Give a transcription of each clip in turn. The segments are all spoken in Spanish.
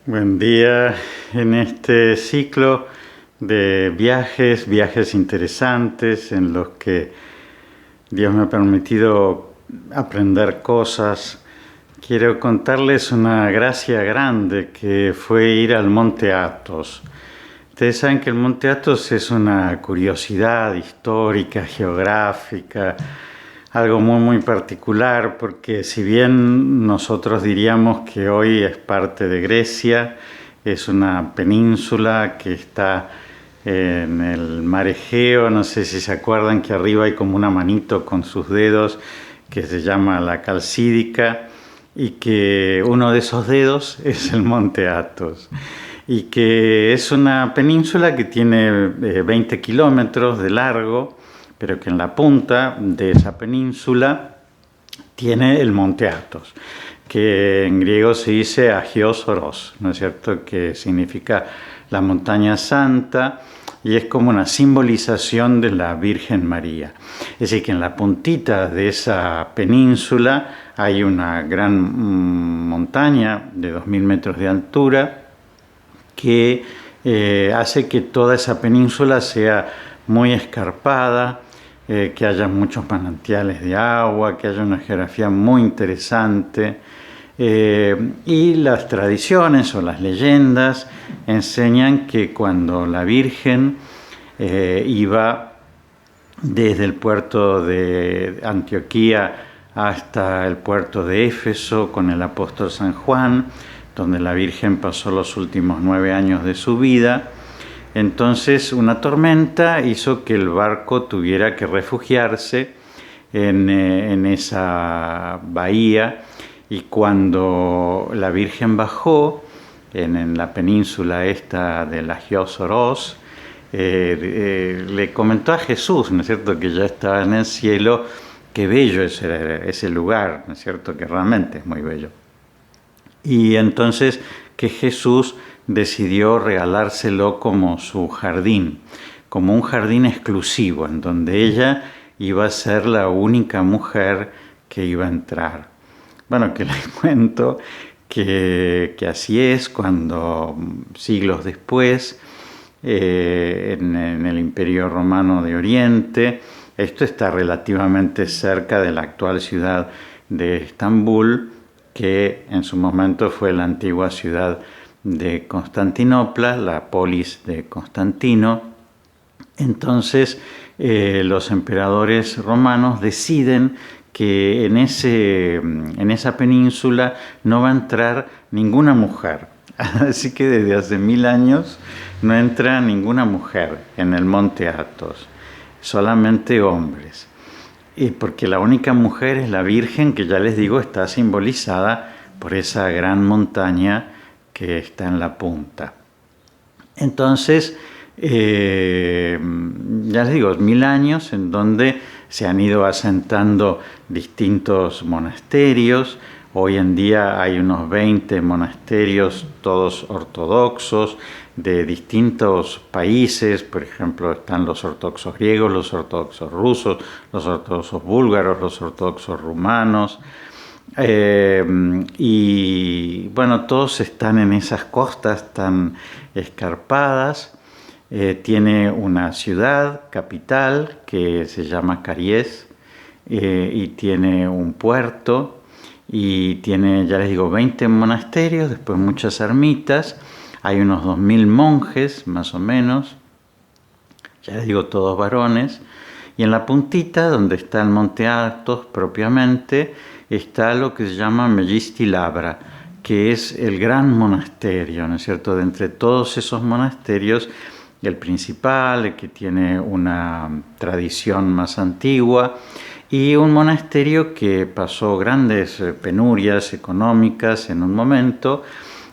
Buen día en este ciclo de viajes interesantes en los que Dios me ha permitido aprender cosas. Quiero contarles una gracia grande que fue ir al Monte Athos. Ustedes saben que el Monte Athos es una curiosidad histórica, geográfica, algo muy particular, porque si bien nosotros diríamos que hoy es parte de Grecia, es una península que está en el mar Egeo. No sé si se acuerdan que arriba hay como una manito con sus dedos que se llama la Calcídica, y que uno de esos dedos es el Monte Athos, y que es una península que tiene 20 kilómetros de largo, pero que en la punta de esa península tiene el Monte Athos, que en griego se dice Agios Oros, ¿no es cierto?, que significa la montaña santa, y es como una simbolización de la Virgen María. Es decir, que en la puntita de esa península hay una gran montaña de 2000 metros de altura que hace que toda esa península sea muy escarpada, que haya muchos manantiales de agua, que haya una geografía muy interesante. Y las tradiciones o las leyendas enseñan que cuando la Virgen iba desde el puerto de Antioquía hasta el puerto de Éfeso con el apóstol San Juan, donde la Virgen pasó los últimos 9 años de su vida, entonces una tormenta hizo que el barco tuviera que refugiarse en esa bahía, y cuando la Virgen bajó en la península esta de la Agios Oros, le comentó a Jesús, ¿no es cierto?, que ya estaba en el cielo, qué bello es ese lugar, ¿no es cierto?, que realmente es muy bello. Y entonces que Jesús decidió regalárselo como su jardín, como un jardín exclusivo, en donde ella iba a ser la única mujer que iba a entrar. Bueno, que les cuento que así es cuando siglos después, en el Imperio Romano de Oriente, esto está relativamente cerca de la actual ciudad de Estambul, que en su momento fue la antigua ciudad de Constantinopla, la polis de Constantino. Entonces los emperadores romanos deciden que en esa península no va a entrar ninguna mujer. Así que desde hace 1000 años no entra ninguna mujer en el Monte Athos, solamente hombres. Y porque la única mujer es la Virgen, que ya les digo está simbolizada por esa gran montaña que está en la punta. Entonces, ya les digo, 1000 años en donde se han ido asentando distintos monasterios. Hoy en día hay unos 20 monasterios, todos ortodoxos, de distintos países. Por ejemplo, están los ortodoxos griegos, los ortodoxos rusos, los ortodoxos búlgaros, los ortodoxos rumanos. Y bueno, todos están en esas costas tan escarpadas. Tiene una ciudad capital que se llama Caries, y tiene un puerto, y tiene, ya les digo, 20 monasterios, después muchas ermitas. Hay unos 2000 monjes, más o menos, ya les digo, todos varones. Y en la puntita, donde está el Monte Athos propiamente, está lo que se llama Megisti Labra, que es el gran monasterio, ¿no es cierto? De entre todos esos monasterios, el principal, el que tiene una tradición más antigua, y un monasterio que pasó grandes penurias económicas en un momento,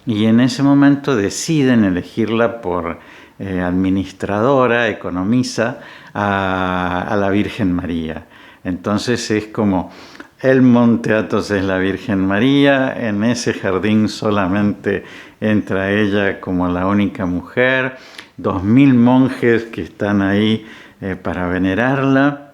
y en ese momento deciden elegirla por administradora, economisa, a la Virgen María. Entonces es como el Monte Athos es la Virgen María, en ese jardín solamente entra ella como la única mujer, 2000 monjes que están ahí para venerarla.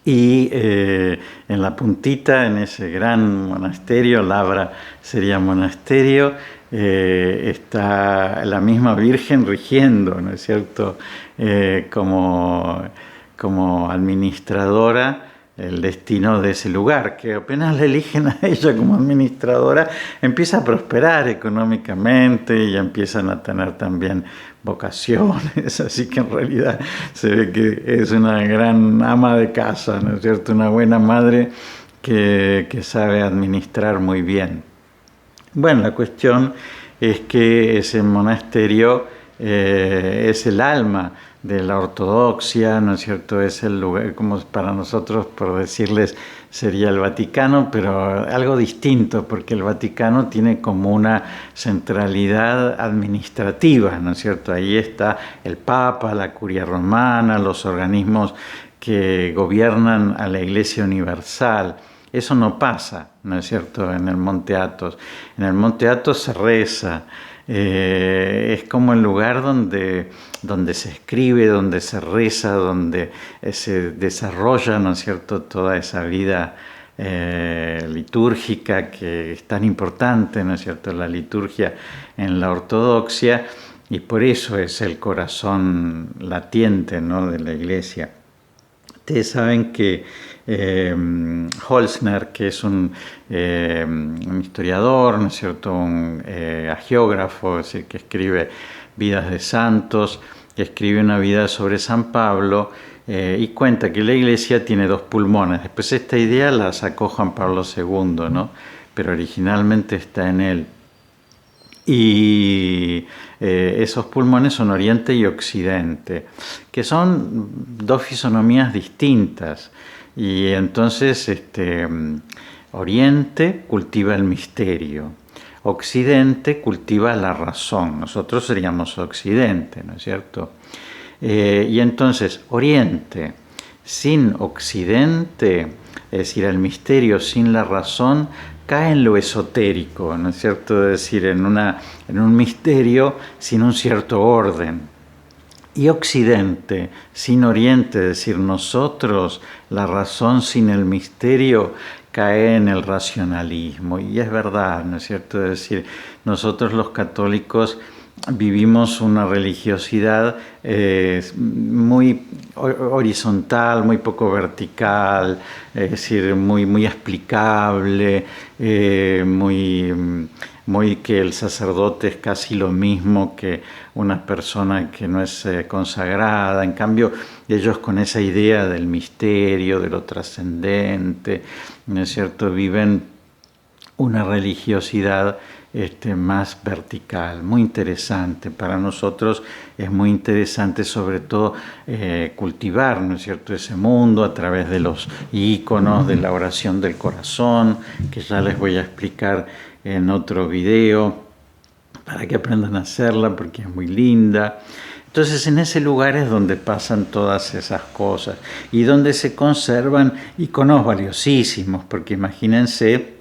Y en la puntita, en ese gran monasterio, Labra sería monasterio, está la misma Virgen rigiendo, ¿no es cierto?, como administradora el destino de ese lugar, que apenas la eligen a ella como administradora, empieza a prosperar económicamente y empiezan a tener también vocaciones, así que en realidad se ve que es una gran ama de casa, ¿no es cierto?, una buena madre que sabe administrar muy bien. Bueno, la cuestión es que ese monasterio es el alma de la ortodoxia, ¿no es cierto? Es el lugar, como para nosotros, por decirles, sería el Vaticano, pero algo distinto, porque el Vaticano tiene como una centralidad administrativa, ¿no es cierto? Ahí está el Papa, la Curia Romana, los organismos que gobiernan a la Iglesia Universal. Eso no pasa, ¿no es cierto?, en el Monte Athos. En el Monte Athos se reza. Es como el lugar donde se escribe, donde se reza, donde se desarrolla, ¿no es cierto?, toda esa vida litúrgica que es tan importante, ¿no es cierto?, la liturgia en la ortodoxia, y por eso es el corazón latiente, ¿no?, de la Iglesia. Ustedes saben que Holzner, que es un historiador, ¿no es cierto?, un hagiógrafo, es decir, que escribe vidas de santos, que escribe una vida sobre San Pablo y cuenta que la Iglesia tiene dos pulmones. Después esta idea la sacó Juan Pablo II, ¿no?, pero originalmente está en él. Y esos pulmones son Oriente y Occidente, que son dos fisonomías distintas. Y entonces Oriente cultiva el misterio, Occidente cultiva la razón. Nosotros seríamos Occidente, ¿no es cierto? Y entonces Oriente sin Occidente, es decir, el misterio sin la razón, cae en lo esotérico, ¿no es cierto?, es decir, en un misterio sin un cierto orden. Y Occidente sin Oriente, es decir, nosotros, la razón sin el misterio, cae en el racionalismo. Y es verdad, ¿no es cierto?, es decir, nosotros los católicos vivimos una religiosidad muy horizontal, muy poco vertical, es decir, muy explicable, muy que el sacerdote es casi lo mismo que una persona que no es consagrada. En cambio, ellos con esa idea del misterio, de lo trascendente, ¿no es cierto?, viven una religiosidad más vertical, muy interesante. Para nosotros es muy interesante sobre todo cultivar, ¿no es cierto?, ese mundo a través de los íconos, de la oración del corazón, que ya les voy a explicar en otro video, para que aprendan a hacerla, porque es muy linda. Entonces, en ese lugar es donde pasan todas esas cosas y donde se conservan íconos valiosísimos, porque imagínense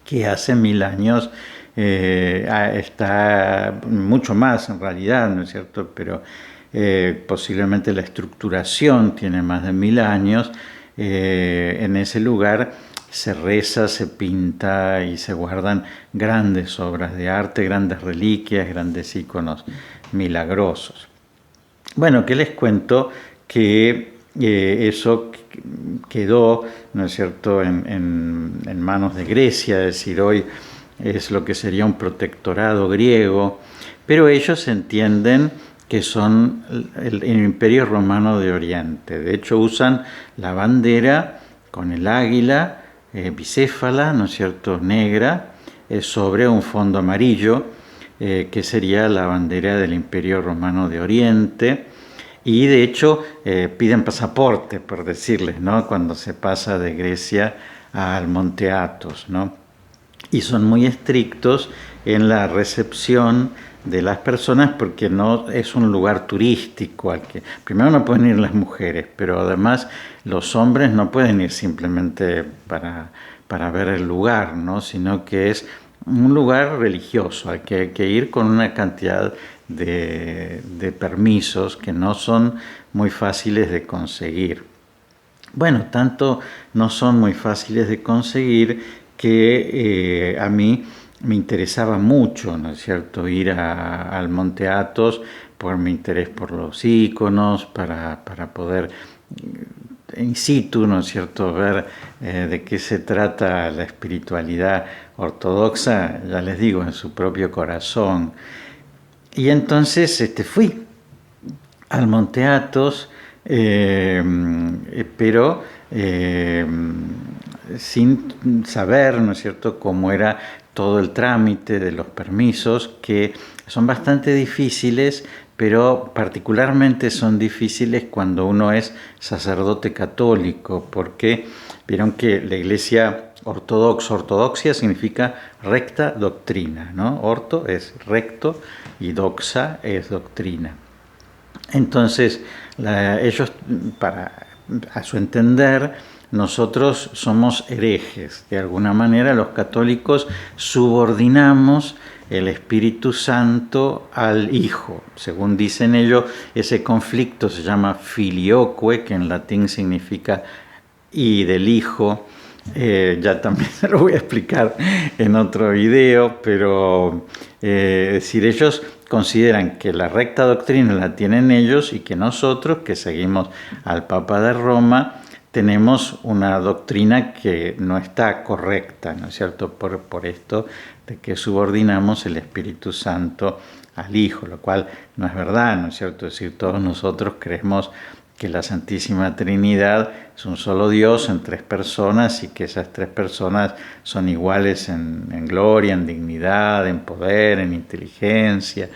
que hace 1000 años está mucho más en realidad, ¿no es cierto?, pero posiblemente la estructuración tiene más de 1000 años. En ese lugar se reza, se pinta y se guardan grandes obras de arte, grandes reliquias, grandes íconos milagrosos. Bueno, ¿qué les cuento? Que eso quedó, ¿no es cierto?, en manos de Grecia, es decir, hoy es lo que sería un protectorado griego, pero ellos entienden que son el Imperio Romano de Oriente. De hecho, usan la bandera con el águila bicéfala, ¿no es cierto?, negra, sobre un fondo amarillo, que sería la bandera del Imperio Romano de Oriente. Y de hecho piden pasaporte, por decirles, ¿no?, cuando se pasa de Grecia al Monte Athos, ¿no? Y son muy estrictos en la recepción de las personas, porque no es un lugar turístico al que primero no pueden ir las mujeres, pero además los hombres no pueden ir simplemente para ver el lugar, ¿no?, sino que es un lugar religioso, hay que ir con una cantidad de permisos que no son muy fáciles de conseguir. Bueno, tanto no son muy fáciles de conseguir que a mí me interesaba mucho, ¿no es cierto?, ir al Monte Athos por mi interés por los íconos, para poder in situ, ¿no es cierto?, ver de qué se trata la espiritualidad ortodoxa, ya les digo, en su propio corazón. Y entonces fui al Monte Athos, pero sin saber, ¿no es cierto?, cómo era todo el trámite de los permisos, que son bastante difíciles, pero particularmente son difíciles cuando uno es sacerdote católico, porque vieron que la Iglesia ortodoxia significa recta doctrina, ¿no? Orto es recto y doxa es doctrina. Entonces, ellos, a su entender, nosotros somos herejes. De alguna manera, los católicos subordinamos el Espíritu Santo al Hijo. Según dicen ellos, ese conflicto se llama filioque, que en latín significa y del Hijo. Ya también se lo voy a explicar en otro video, pero es decir, ellos consideran que la recta doctrina la tienen ellos y que nosotros, que seguimos al Papa de Roma, tenemos una doctrina que no está correcta, ¿no es cierto?, por esto de que subordinamos el Espíritu Santo al Hijo, lo cual no es verdad, ¿no es cierto? Es decir, todos nosotros creemos que la Santísima Trinidad es un solo Dios en tres personas y que esas tres personas son iguales en gloria, en dignidad, en poder, en inteligencia,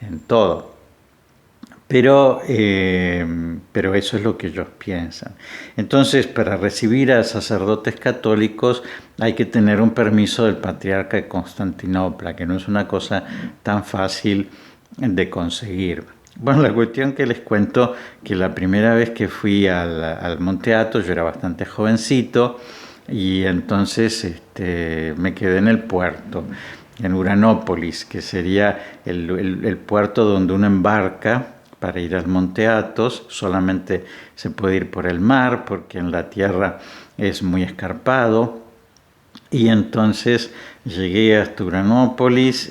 en todo. Pero eso es lo que ellos piensan. Entonces, para recibir a sacerdotes católicos hay que tener un permiso del Patriarca de Constantinopla, que no es una cosa tan fácil de conseguir. Bueno, la cuestión que les cuento, que la primera vez que fui al Monte Athos, yo era bastante jovencito, y entonces me quedé en el puerto, en Uranópolis, que sería el puerto donde uno embarca para ir al Monte Athos. Solamente se puede ir por el mar, porque en la tierra es muy escarpado. Y entonces llegué hasta Uranópolis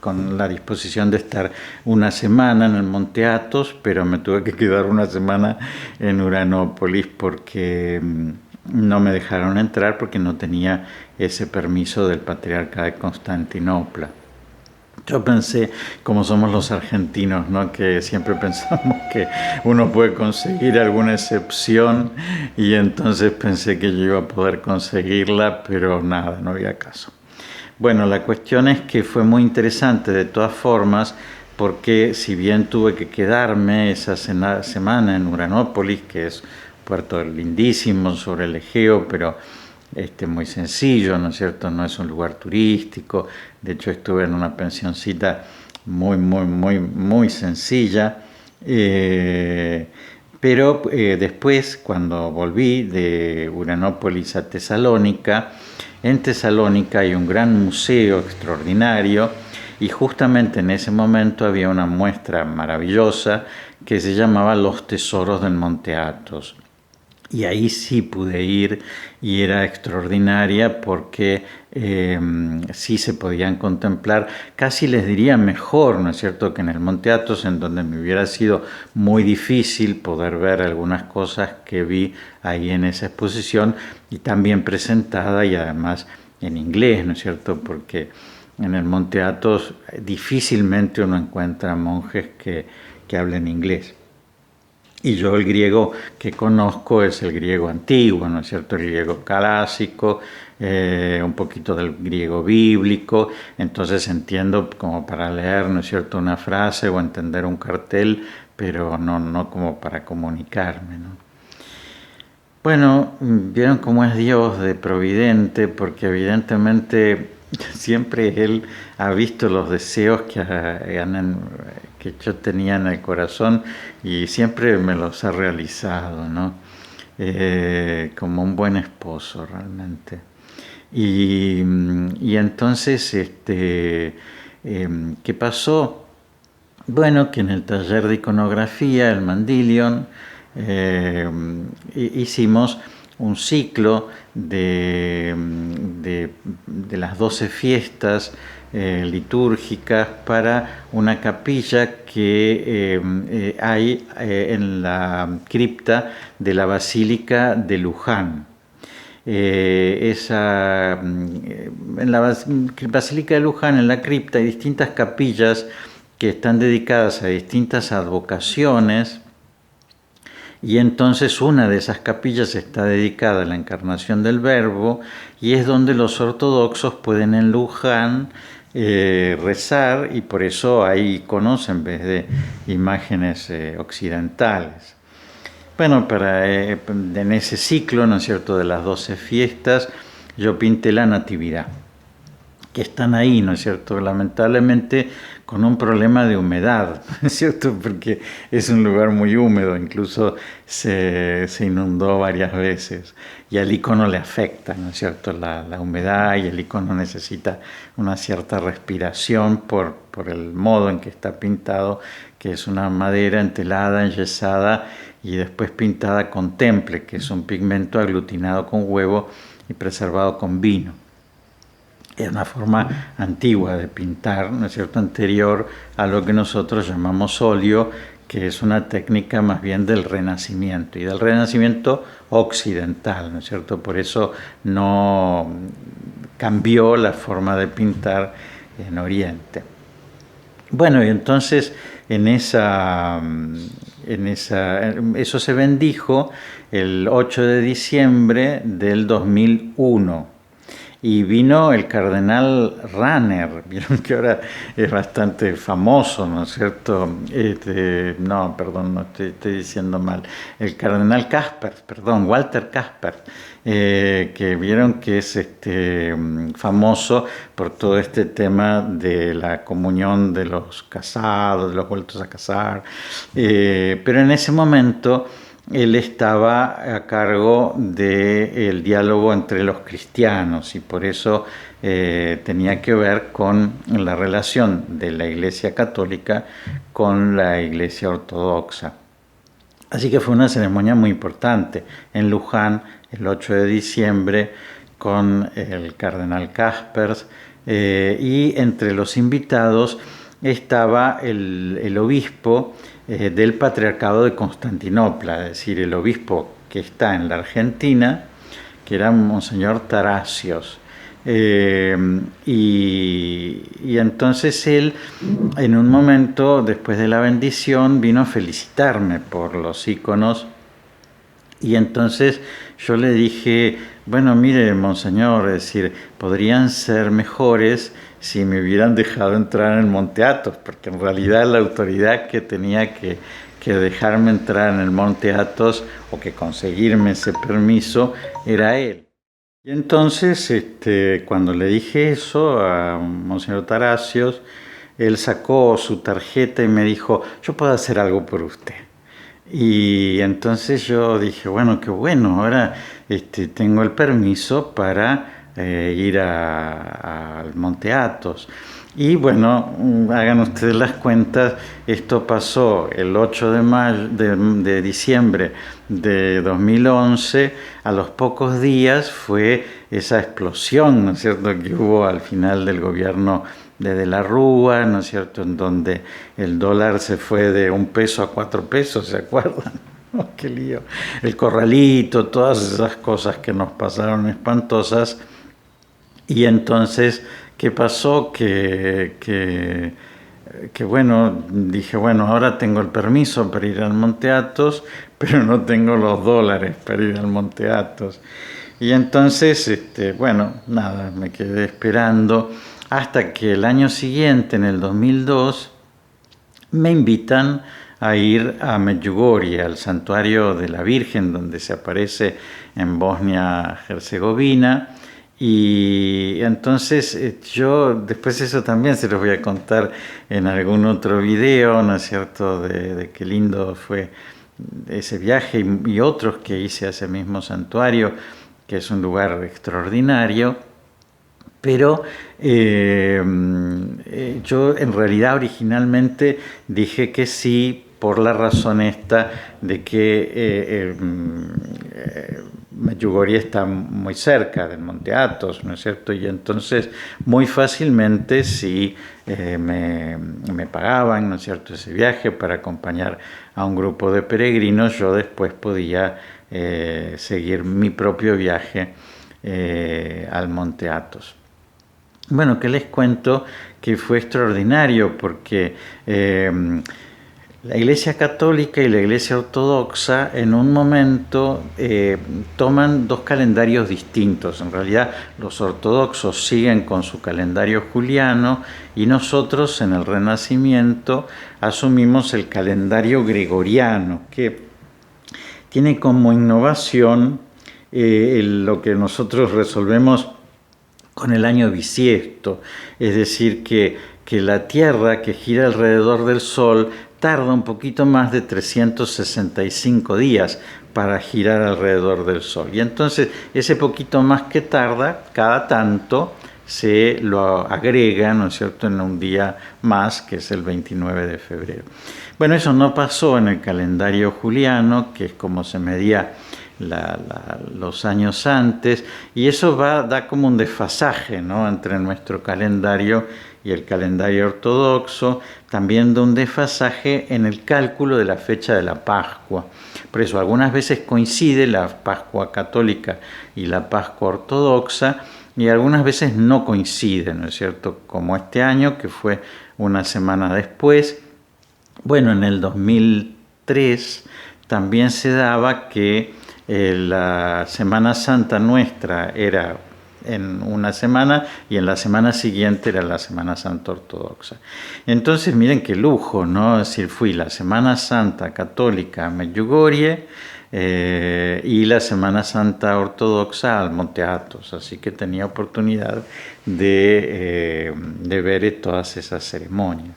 con la disposición de estar una semana en el Monte Athos, pero me tuve que quedar una semana en Uranópolis porque no me dejaron entrar porque no tenía ese permiso del Patriarca de Constantinopla. Yo pensé, como somos los argentinos, ¿no?, que siempre pensamos que uno puede conseguir alguna excepción, y entonces pensé que yo iba a poder conseguirla, pero nada, no había caso. Bueno, la cuestión es que fue muy interesante de todas formas, porque si bien tuve que quedarme esa semana en Uranópolis, que es un puerto lindísimo sobre el Egeo, pero muy sencillo, ¿no es cierto? No es un lugar turístico. De hecho, estuve en una pensioncita muy sencilla. Pero después, cuando volví de Uranópolis a Tesalónica, en Tesalónica hay un gran museo extraordinario, y justamente en ese momento había una muestra maravillosa que se llamaba Los Tesoros del Monte Athos. Y ahí sí pude ir, y era extraordinaria porque sí se podían contemplar, casi les diría mejor, ¿no es cierto?, que en el Monte Athos, en donde me hubiera sido muy difícil poder ver algunas cosas que vi ahí en esa exposición, y también presentada y además en inglés, ¿no es cierto?, porque en el Monte Athos difícilmente uno encuentra monjes que hablen inglés. Y yo el griego que conozco es el griego antiguo, ¿no es cierto?, el griego clásico, un poquito del griego bíblico. Entonces entiendo como para leer, ¿no es cierto?, una frase o entender un cartel, pero no como para comunicarme, ¿no? Bueno, vieron cómo es Dios de providente, porque evidentemente siempre Él ha visto los deseos que yo tenía en el corazón, y siempre me los ha realizado, ¿no? Como un buen esposo realmente. Y entonces, ¿qué pasó? Bueno, que en el taller de iconografía, el Mandilion, hicimos un ciclo de las 12 fiestas litúrgicas para una capilla que hay en la cripta de la Basílica de Luján. En la Basílica de Luján, en la cripta, hay distintas capillas que están dedicadas a distintas advocaciones, y entonces una de esas capillas está dedicada a la encarnación del Verbo, y es donde los ortodoxos pueden en Luján rezar, y por eso hay iconos en vez de imágenes occidentales. Bueno, en ese ciclo, ¿no es cierto?, de las 12 fiestas, yo pinté la Natividad, que están ahí, ¿no es cierto?, lamentablemente con un problema de humedad, ¿no es cierto?, porque es un lugar muy húmedo, incluso se inundó varias veces, y al icono le afecta, ¿no es cierto?, la humedad, y el icono necesita una cierta respiración por el modo en que está pintado, que es una madera entelada, enyesada, y después pintada con temple, que es un pigmento aglutinado con huevo y preservado con vino. Es una forma antigua de pintar, ¿no es cierto?, anterior a lo que nosotros llamamos óleo, que es una técnica más bien del Renacimiento, y del Renacimiento occidental, ¿no es cierto? Por eso no cambió la forma de pintar en Oriente. Bueno, y entonces eso se bendijo el 8 de diciembre del 2001. Y vino el cardenal Ranner, vieron que ahora es bastante famoso, ¿no es cierto? No, perdón, no estoy diciendo mal. El cardenal Kaspers, perdón, Walter Kaspers, que vieron que es famoso por todo este tema de la comunión de los casados, de los vueltos a casar. Pero en ese momento él estaba a cargo del diálogo entre los cristianos, y por eso tenía que ver con la relación de la Iglesia Católica con la Iglesia Ortodoxa. Así que fue una ceremonia muy importante en Luján, el 8 de diciembre, con el cardenal Kaspers, y entre los invitados estaba el obispo del Patriarcado de Constantinopla, es decir, el obispo que está en la Argentina, que era Monseñor Taracios. Y entonces él, en un momento, después de la bendición, vino a felicitarme por los íconos, y entonces yo le dije, bueno, mire, Monseñor, es decir, podrían ser mejores si me hubieran dejado entrar en el Monte Athos, porque en realidad la autoridad que tenía que dejarme entrar en el Monte Athos, o que conseguirme ese permiso, era él. Y entonces, cuando le dije eso a Monseñor Taracios, él sacó su tarjeta y me dijo, yo puedo hacer algo por usted. Y entonces yo dije, bueno, qué bueno, ahora tengo el permiso para ir al Monte Athos. Y bueno, hagan ustedes las cuentas, esto pasó el 8 de diciembre de 2011, a los pocos días fue esa explosión, ¿no es cierto?, que hubo al final del gobierno de la Rúa, ¿no es cierto?, en donde el dólar se fue de 1 peso a 4 pesos, ¿se acuerdan? Oh, qué lío. El corralito, todas esas cosas que nos pasaron espantosas. Y entonces, ¿qué pasó? Que bueno, dije, bueno, ahora tengo el permiso para ir al Monte Athos, pero no tengo los dólares para ir al Monte Athos. Y entonces, bueno, nada, me quedé esperando hasta que el año siguiente, en el 2002, me invitan a ir a Medjugorje, al santuario de la Virgen, donde se aparece en Bosnia-Herzegovina. Y entonces yo, después eso también se los voy a contar en algún otro video, ¿no es cierto?, de qué lindo fue ese viaje y otros que hice a ese mismo santuario, que es un lugar extraordinario. Pero yo en realidad originalmente dije que sí por la razón esta de que Medjugorje está muy cerca del Monte Athos, ¿no es cierto? Y entonces muy fácilmente si me pagaban, ¿no es cierto?, ese viaje para acompañar a un grupo de peregrinos, yo después podía seguir mi propio viaje al Monte Athos. Bueno, ¿qué les cuento? Que fue extraordinario porque la Iglesia Católica y la Iglesia Ortodoxa en un momento toman dos calendarios distintos. En realidad los ortodoxos siguen con su calendario juliano y nosotros en el Renacimiento asumimos el calendario gregoriano, que tiene como innovación lo que nosotros resolvemos con el año bisiesto, es decir, que la Tierra que gira alrededor del Sol tarda un poquito más de 365 días para girar alrededor del Sol. Y entonces ese poquito más que tarda, cada tanto se lo agrega, ¿no es cierto?, en un día más, que es el 29 de febrero. Bueno, eso no pasó en el calendario juliano, que es como se medía los años antes, y eso da como un desfasaje, ¿no?, entre nuestro calendario y el calendario ortodoxo, también da un desfasaje en el cálculo de la fecha de la Pascua. Por eso algunas veces coincide la Pascua católica y la Pascua ortodoxa, y algunas veces no coinciden, ¿no es cierto?, como este año, que fue una semana después. Bueno, en el 2003 también se daba que la Semana Santa nuestra era en una semana y en la semana siguiente era la Semana Santa ortodoxa. Entonces miren qué lujo, ¿no? Es decir, fui la Semana Santa católica a Medjugorje y la Semana Santa ortodoxa al Monte Athos, así que tenía oportunidad de ver todas esas ceremonias.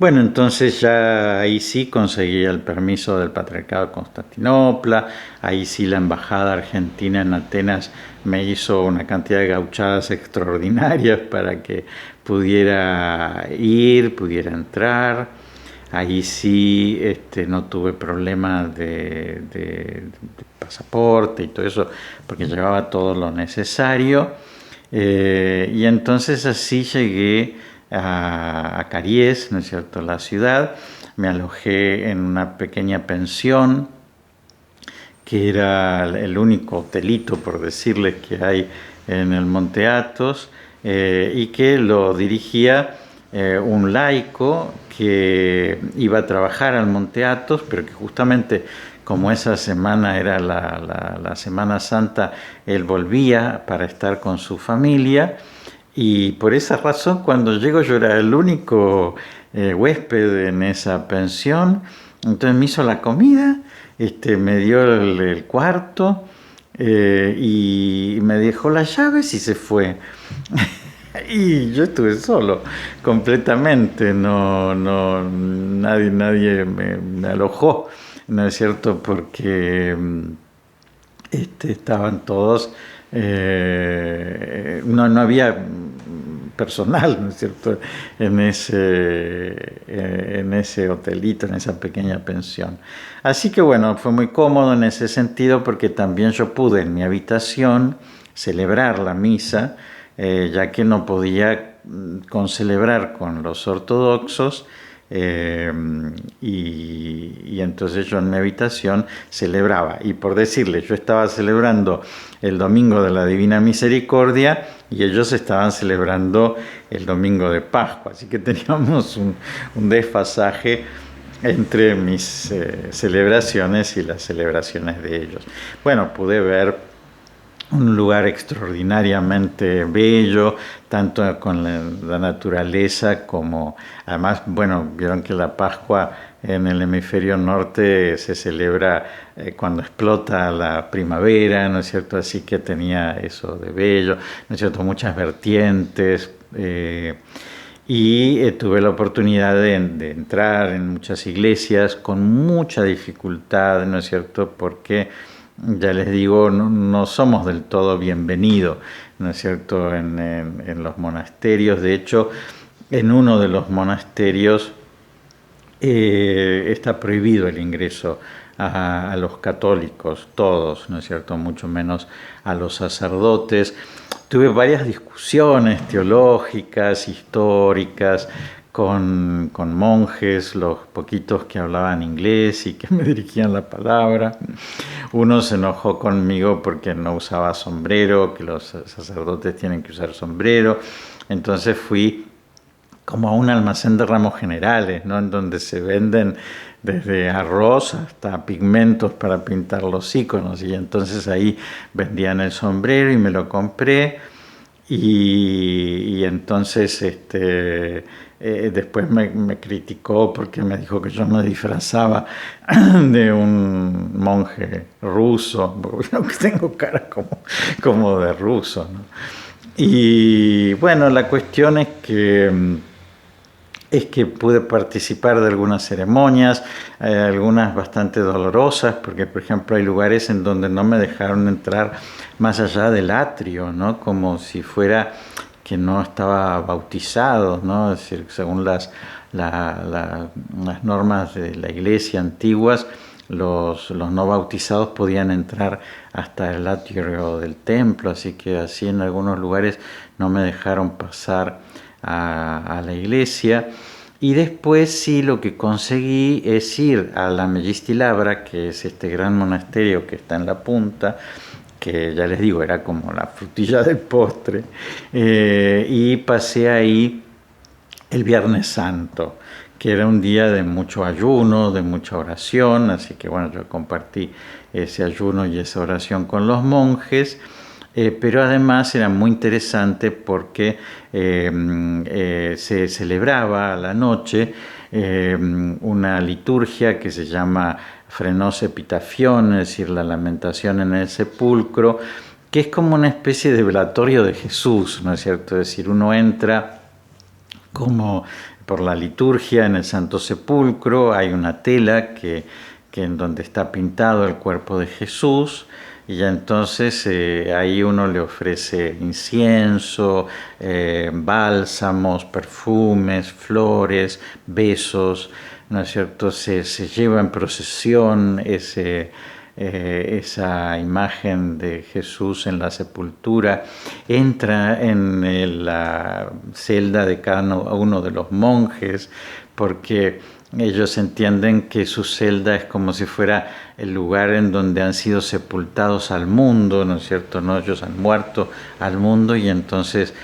Bueno, entonces ya ahí sí conseguí el permiso del Patriarcado de Constantinopla, ahí sí la Embajada Argentina en Atenas me hizo una cantidad de gauchadas extraordinarias para que pudiera ir, pudiera entrar. Ahí sí no tuve problemas de pasaporte y todo eso, porque llevaba todo lo necesario. Y entonces así llegué a Caries, ¿no es cierto?, la ciudad. Me alojé en una pequeña pensión, que era el único hotelito, por decirles, que hay en el Monte Athos, y que lo dirigía un laico que iba a trabajar al Monte Athos, pero que justamente como esa semana era la Semana Santa, él volvía para estar con su familia. Y por esa razón, cuando llego, yo era el único huésped en esa pensión. Entonces me hizo la comida, me dio el cuarto y me dejó las llaves y se fue. Y yo estuve solo, completamente. Nadie me alojó, ¿no es cierto? Porque estaban todos... no había personal, ¿no es cierto?, en ese hotelito, en esa pequeña pensión. Así que bueno, fue muy cómodo en ese sentido, porque también yo pude en mi habitación celebrar la misa, ya que no podía concelebrar con los ortodoxos. Y entonces yo en mi habitación celebraba, y por decirles, yo estaba celebrando el domingo de la Divina Misericordia y ellos estaban celebrando el domingo de Pascua, así que teníamos un desfasaje entre mis celebraciones y las celebraciones de ellos. Bueno, pude ver un lugar extraordinariamente bello, tanto con la naturaleza como, además, bueno, vieron que la Pascua en el hemisferio norte se celebra cuando explota la primavera, ¿no es cierto? Así que tenía eso de bello, ¿no es cierto? Muchas vertientes, y tuve la oportunidad de entrar en muchas iglesias con mucha dificultad, ¿no es cierto? Porque ya les digo, no somos del todo bienvenidos, ¿no es cierto?, en los monasterios. De hecho, en uno de los monasterios está prohibido el ingreso a los católicos, todos, ¿no es cierto?, mucho menos a los sacerdotes. Tuve varias discusiones teológicas, históricas, con monjes, los poquitos que hablaban inglés y que me dirigían la palabra. Uno se enojó conmigo porque no usaba sombrero, que los sacerdotes tienen que usar sombrero. Entonces fui como a un almacén de ramos generales, ¿no?, en donde se venden desde arroz hasta pigmentos para pintar los iconos. Y entonces ahí vendían el sombrero y me lo compré. Y entonces después me criticó porque me dijo que yo me disfrazaba de un monje ruso, porque yo tengo cara como de ruso, ¿no? Y bueno, la cuestión es que pude participar de algunas ceremonias, algunas bastante dolorosas, porque por ejemplo hay lugares en donde no me dejaron entrar más allá del atrio, ¿no?, como si fuera que no estaba bautizado, ¿no? Es decir, según las normas de la iglesia antiguas, los no bautizados podían entrar hasta el atrio del templo, así que así en algunos lugares no me dejaron pasar a la iglesia. Y después sí, lo que conseguí es ir a la Mellistilabra, que es este gran monasterio que está en la punta, que ya les digo, era como la frutilla del postre, y pasé ahí el Viernes Santo, que era un día de mucho ayuno, de mucha oración, así que bueno, yo compartí ese ayuno y esa oración con los monjes. Pero además era muy interesante porque se celebraba a la noche una liturgia que se llama Frenos Epitafión, es decir, la lamentación en el sepulcro, que es como una especie de velatorio de Jesús, ¿no es cierto? Es decir, uno entra como por la liturgia en el Santo Sepulcro, hay una tela que en donde está pintado el cuerpo de Jesús. Y ya entonces ahí uno le ofrece incienso, bálsamos, perfumes, flores, besos, ¿no es cierto? Se lleva en procesión esa imagen de Jesús en la sepultura, entra en la celda de cada uno de los monjes, porque ellos entienden que su celda es como si fuera el lugar en donde han sido sepultados al mundo, ¿no es cierto?, ¿no? Ellos han muerto al mundo y entonces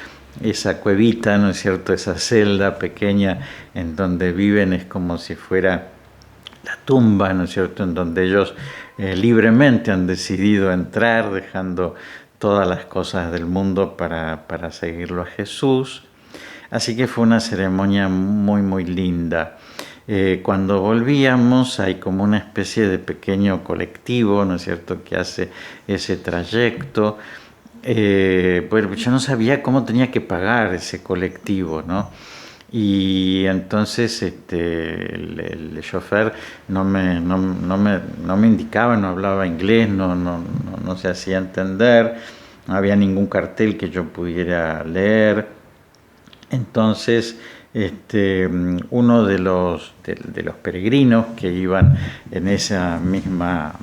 esa cuevita, ¿no es cierto?, esa celda pequeña en donde viven es como si fuera la tumba, ¿no es cierto?, en donde ellos libremente han decidido entrar, dejando todas las cosas del mundo para seguirlo a Jesús. Así que fue una ceremonia muy, muy linda. Cuando volvíamos hay como una especie de pequeño colectivo, ¿no es cierto?, que hace ese trayecto. Bueno, yo no sabía cómo tenía que pagar ese colectivo, ¿no? Y entonces el chofer no me indicaba, no hablaba inglés, no se hacía entender, no había ningún cartel que yo pudiera leer. Entonces uno de los peregrinos que iban en esa misma,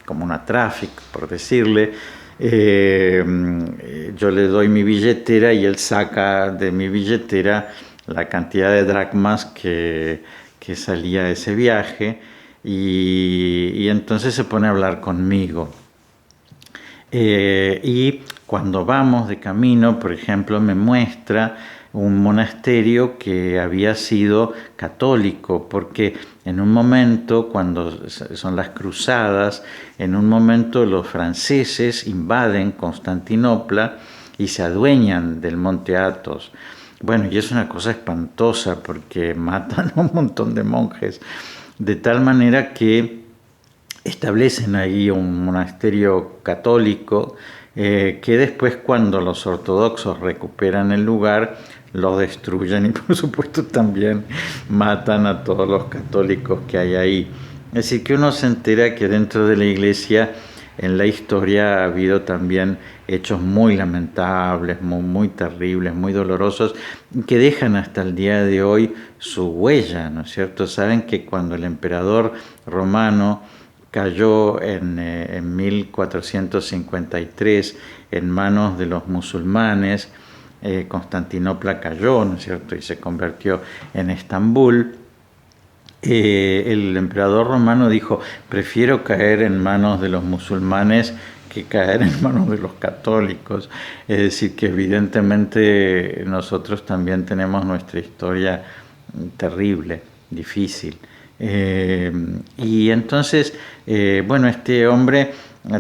como una traffic, por decirle, yo le doy mi billetera y él saca de mi billetera la cantidad de dracmas que salía ese viaje y entonces se pone a hablar conmigo. Y cuando vamos de camino, por ejemplo, me muestra un monasterio que había sido católico, porque en un momento, cuando son las cruzadas, en un momento los franceses invaden Constantinopla y se adueñan del Monte Athos. Bueno, y es una cosa espantosa porque matan a un montón de monjes, de tal manera que establecen ahí un monasterio católico que después, cuando los ortodoxos recuperan el lugar, lo destruyen y por supuesto también matan a todos los católicos que hay ahí. Es decir, que uno se entera que dentro de la iglesia, en la historia, ha habido también hechos muy lamentables, muy terribles, muy dolorosos, que dejan hasta el día de hoy su huella, ¿no es cierto? Saben que cuando el emperador romano cayó en 1453 en manos de los musulmanes. Constantinopla cayó, ¿no es cierto?, y se convirtió en Estambul. El emperador romano dijo: prefiero caer en manos de los musulmanes que caer en manos de los católicos. Es decir, que evidentemente nosotros también tenemos nuestra historia terrible, difícil. Y entonces, bueno, este hombre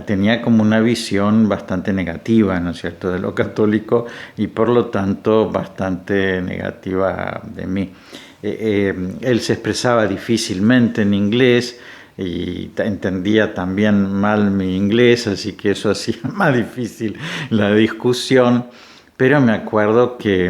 tenía como una visión bastante negativa, ¿no es cierto?, de lo católico, y por lo tanto bastante negativa de mí. Él se expresaba difícilmente en inglés y entendía también mal mi inglés, así que eso hacía más difícil la discusión. Pero me acuerdo que,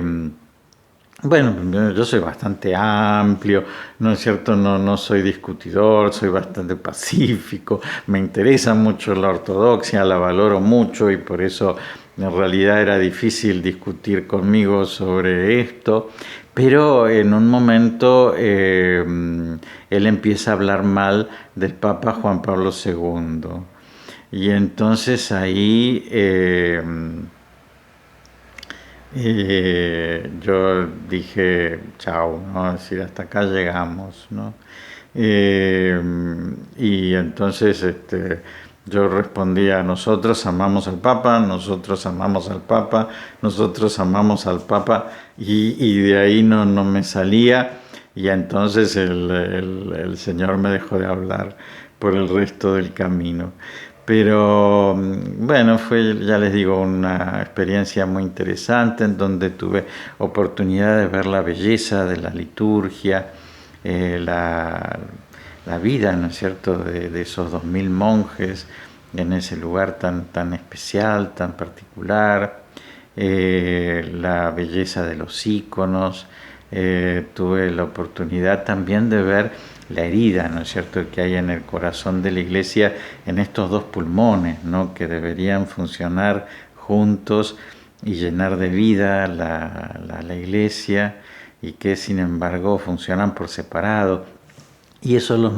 bueno, yo soy bastante amplio, ¿no es cierto? No soy discutidor, soy bastante pacífico, me interesa mucho la ortodoxia, la valoro mucho, y por eso en realidad era difícil discutir conmigo sobre esto. Pero en un momento él empieza a hablar mal del Papa Juan Pablo II. Y entonces ahí yo dije: chao, ¿no? Es decir, hasta acá llegamos, ¿no? Y entonces yo respondía: nosotros amamos al Papa, nosotros amamos al Papa, nosotros amamos al Papa, y de ahí no me salía, y entonces el Señor me dejó de hablar por el resto del camino. Pero bueno, fue, ya les digo, una experiencia muy interesante en donde tuve oportunidad de ver la belleza de la liturgia, la vida, ¿no es cierto?, de esos 2000 monjes en ese lugar tan especial, tan particular, la belleza de los íconos. Tuve la oportunidad también de ver la herida, ¿no es cierto?, que hay en el corazón de la iglesia, en estos dos pulmones, ¿no?, que deberían funcionar juntos y llenar de vida la iglesia, y que sin embargo funcionan por separado. Y eso lo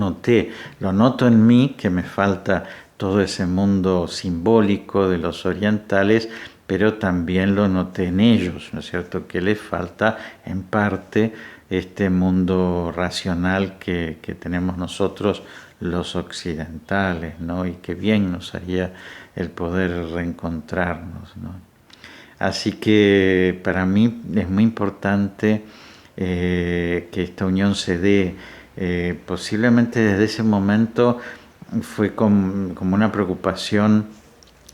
noto en mí, que me falta todo ese mundo simbólico de los orientales, pero también lo noté en ellos, ¿no es cierto?, que les falta en parte este mundo racional que tenemos nosotros los occidentales, ¿no?, y que bien nos haría el poder reencontrarnos, ¿no? Así que para mí es muy importante que esta unión se dé. Posiblemente desde ese momento fue como una preocupación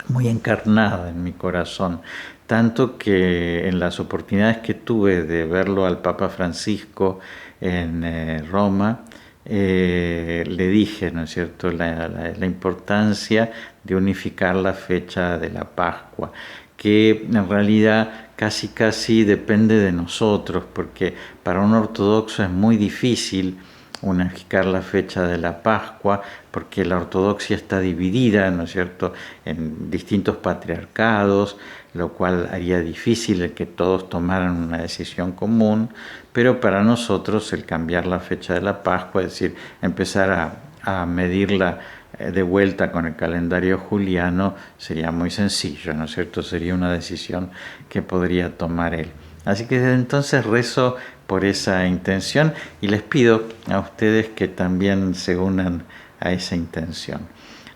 muy encarnada en mi corazón, tanto que en las oportunidades que tuve de verlo al Papa Francisco en Roma, le dije, ¿no es cierto?, la importancia de unificar la fecha de la Pascua, que en realidad casi depende de nosotros, porque para un ortodoxo es muy difícil unificar la fecha de la Pascua, porque la ortodoxia está dividida, ¿no es cierto?, en distintos patriarcados, lo cual haría difícil el que todos tomaran una decisión común. Pero para nosotros el cambiar la fecha de la Pascua, es decir, empezar a medirla de vuelta con el calendario juliano, sería muy sencillo, ¿no es cierto?, sería una decisión que podría tomar él. Así que desde entonces rezo por esa intención, y les pido a ustedes que también se unan a esa intención.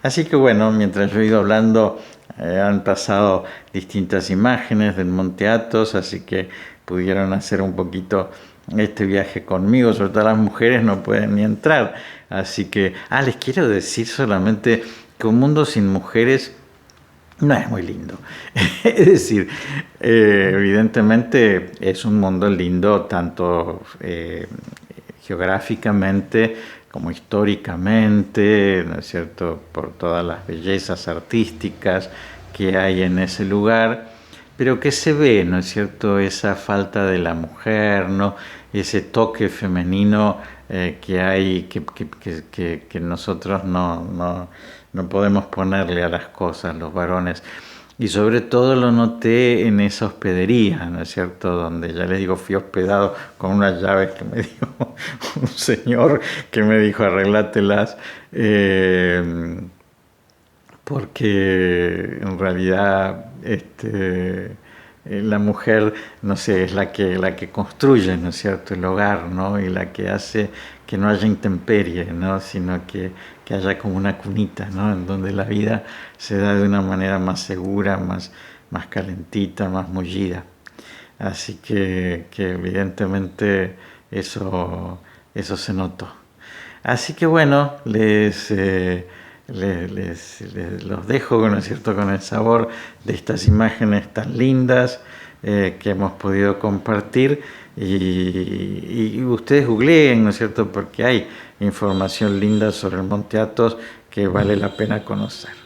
Así que bueno, mientras yo he ido hablando, han pasado distintas imágenes del Monte Athos, así que pudieron hacer un poquito este viaje conmigo. Sobre todo las mujeres no pueden ni entrar, así que les quiero decir solamente que un mundo sin mujeres no es muy lindo. Es decir, evidentemente es un mundo lindo tanto geográficamente como históricamente, ¿no es cierto?, por todas las bellezas artísticas que hay en ese lugar, pero que se ve, ¿no es cierto?, esa falta de la mujer, ¿no?, ese toque femenino que hay, que nosotros no podemos ponerle a las cosas, los varones. Y sobre todo lo noté en esa hospedería, ¿no es cierto? Donde ya les digo, fui hospedado con unas llaves que me dio un señor que me dijo arreglátelas, porque en realidad la mujer, no sé, es la que construye, ¿no es cierto?, el hogar, ¿no? Y la que hace que no haya intemperie, ¿no? Sino que haya como una cunita, ¿no? En donde la vida se da de una manera más segura, más calentita, más mullida. Así que evidentemente eso se notó. Así que bueno, los dejo, ¿no es cierto?, con el sabor de estas imágenes tan lindas que hemos podido compartir y ustedes googleen, ¿no es cierto?, porque hay información linda sobre el Monte Athos que vale la pena conocer.